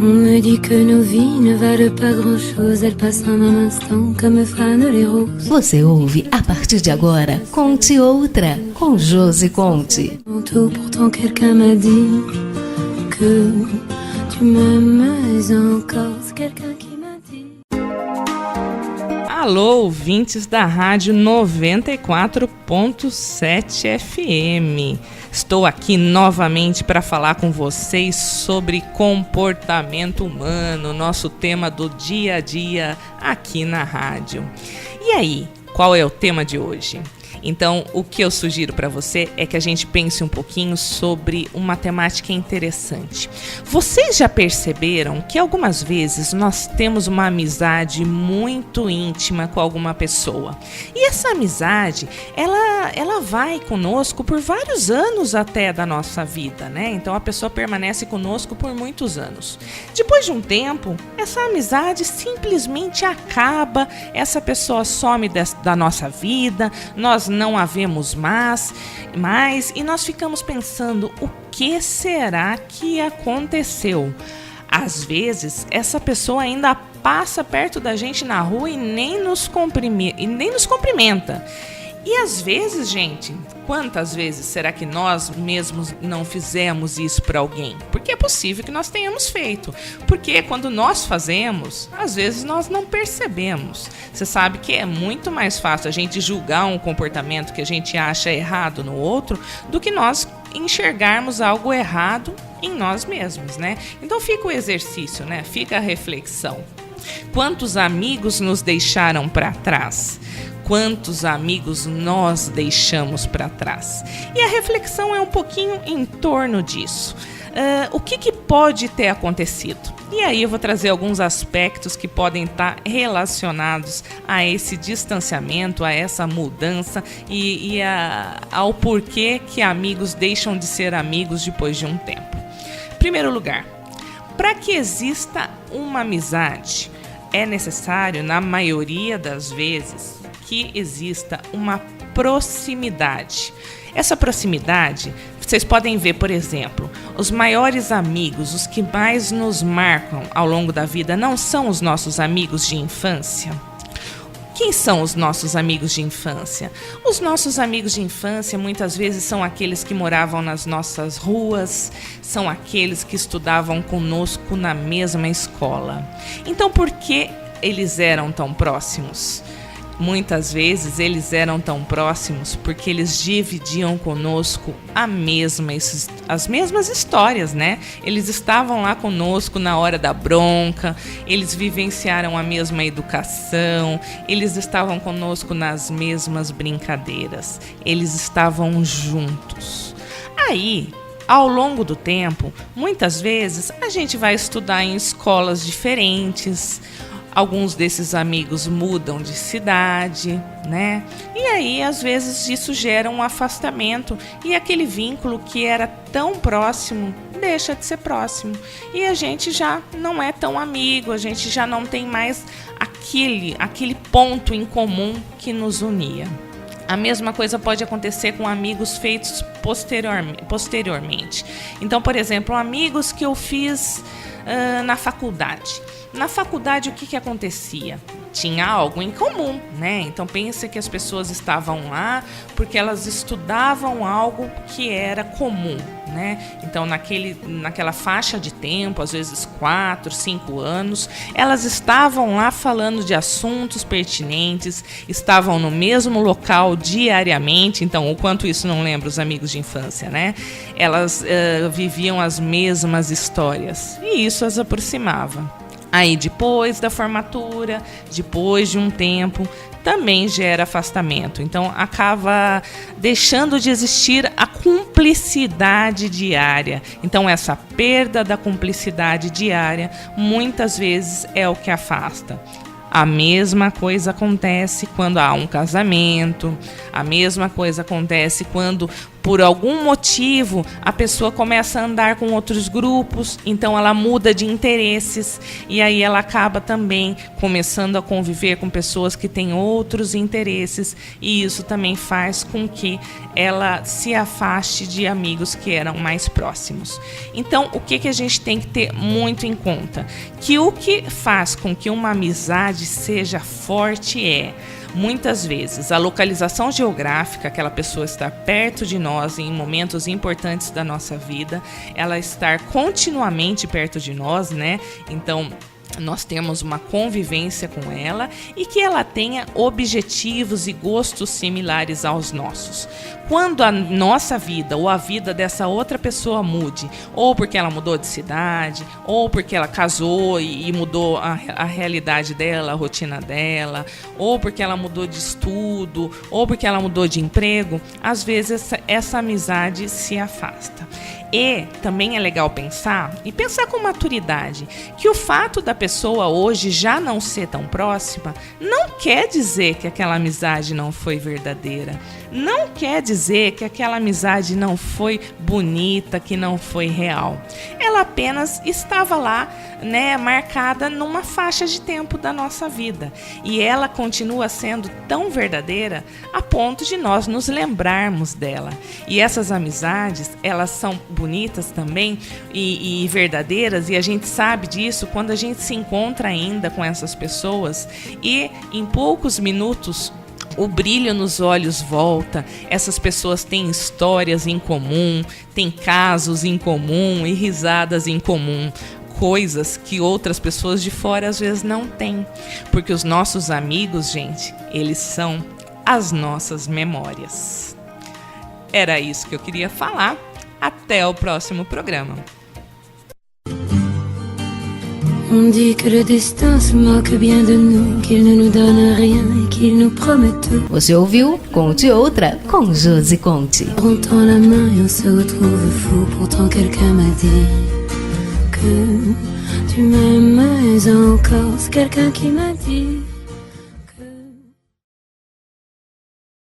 On me dit que nos vies ne valent pas grand-chose, elles passent en un instant comme fanent les roses. Você ouve a partir de agora Conte Outra, com Josi Conte. Pourtant quelqu'un m'a dit que tu m'aimes encore, c'est quelqu'un qui m'a dit. Alô, ouvintes da Rádio 94.7 FM. Estou aqui novamente para falar com vocês sobre comportamento humano, nosso tema do dia a dia aqui na rádio. E aí, qual é o tema de hoje? Então, o que eu sugiro para você é que a gente pense um pouquinho sobre uma temática interessante. Vocês já perceberam que algumas vezes nós temos uma amizade muito íntima com alguma pessoa? E essa amizade, ela vai conosco por vários anos até da nossa vida, né? Então, a pessoa permanece conosco por muitos anos. Depois de um tempo, essa amizade simplesmente acaba, essa pessoa some da nossa vida, nós não a vemos mais e nós ficamos pensando o que será que aconteceu. Às vezes essa pessoa ainda passa perto da gente na rua e nem nos cumprimenta. E às vezes, gente, quantas vezes será que nós mesmos não fizemos isso para alguém? Porque é possível que nós tenhamos feito. Porque quando nós fazemos, às vezes nós não percebemos. Você sabe que é muito mais fácil a gente julgar um comportamento que a gente acha errado no outro do que nós enxergarmos algo errado em nós mesmos, né? Então fica o exercício, né? Fica a reflexão. Quantos amigos nos deixaram para trás? Quantos amigos nós deixamos para trás? E a reflexão é um pouquinho em torno disso. O que pode ter acontecido? E aí eu vou trazer alguns aspectos que podem estar relacionados a esse distanciamento, a essa mudança e ao porquê que amigos deixam de ser amigos depois de um tempo. Em primeiro lugar, para que exista uma amizade, é necessário, na maioria das vezes, que exista uma proximidade. Essa proximidade, vocês podem ver, por exemplo, os maiores amigos, os que mais nos marcam ao longo da vida, não são os nossos amigos de infância? Quem são os nossos amigos de infância? Os nossos amigos de infância muitas vezes são aqueles que moravam nas nossas ruas, são aqueles que estudavam conosco na mesma escola. Então, por que eles eram tão próximos? Muitas vezes eles eram tão próximos porque eles dividiam conosco as mesmas histórias, né? Eles estavam lá conosco na hora da bronca, eles vivenciaram a mesma educação, eles estavam conosco nas mesmas brincadeiras, eles estavam juntos. Aí, ao longo do tempo, muitas vezes a gente vai estudar em escolas diferentes. Alguns desses amigos mudam de cidade, né? E aí, às vezes, isso gera um afastamento e aquele vínculo que era tão próximo deixa de ser próximo. E a gente já não é tão amigo, a gente já não tem mais aquele ponto em comum que nos unia. A mesma coisa pode acontecer com amigos feitos posteriormente. Então, por exemplo, amigos que eu fiz na faculdade. Na faculdade, o que acontecia? Tinha algo em comum, né? Então, pensa que as pessoas estavam lá porque elas estudavam algo que era comum, né? Então, naquela faixa de tempo, às vezes 4, 5 anos, elas estavam lá falando de assuntos pertinentes, estavam no mesmo local diariamente. Então, o quanto isso não lembra os amigos de infância, né? Elas viviam as mesmas histórias e isso as aproximava. Aí, depois da formatura, depois de um tempo, também gera afastamento. Então, acaba deixando de existir a cumplicidade diária. Então, essa perda da cumplicidade diária, muitas vezes, é o que afasta. A mesma coisa acontece quando há um casamento, a mesma coisa acontece quando por algum motivo, a pessoa começa a andar com outros grupos, então ela muda de interesses e aí ela acaba também começando a conviver com pessoas que têm outros interesses e isso também faz com que ela se afaste de amigos que eram mais próximos. Então, o que a gente tem que ter muito em conta? Que o que faz com que uma amizade seja forte é, muitas vezes, a localização geográfica, aquela pessoa estar perto de nós em momentos importantes da nossa vida, ela estar continuamente perto de nós, né? Então, nós temos uma convivência com ela e que ela tenha objetivos e gostos similares aos nossos. Quando a nossa vida ou a vida dessa outra pessoa mude, ou porque ela mudou de cidade, ou porque ela casou e mudou a realidade dela, a rotina dela, ou porque ela mudou de estudo, ou porque ela mudou de emprego, às vezes essa amizade se afasta. E também é legal pensar, e pensar com maturidade, que o fato da pessoa hoje já não ser tão próxima não quer dizer que aquela amizade não foi verdadeira. Não quer dizer que aquela amizade não foi bonita, que não foi real. Ela apenas estava lá, né, marcada numa faixa de tempo da nossa vida. E ela continua sendo tão verdadeira a ponto de nós nos lembrarmos dela. E essas amizades, elas são bonitas também e verdadeiras, e a gente sabe disso quando a gente se encontra ainda com essas pessoas e em poucos minutos o brilho nos olhos volta, essas pessoas têm histórias em comum, têm casos em comum e risadas em comum, coisas que outras pessoas de fora às vezes não têm, porque os nossos amigos, gente, eles são as nossas memórias. Era isso que eu queria falar. Até o próximo programa. On dit que le destin se moque bien de nous, qu'il ne nous donne rien et qu'il nous promet tout. Você ouviu Conte Outra com Josi Conte. On tend la main et on se retrouve fou. Pourtant quelqu'un m'a dit que tu m'aimes encore. C'est quelqu'un qui m'a dit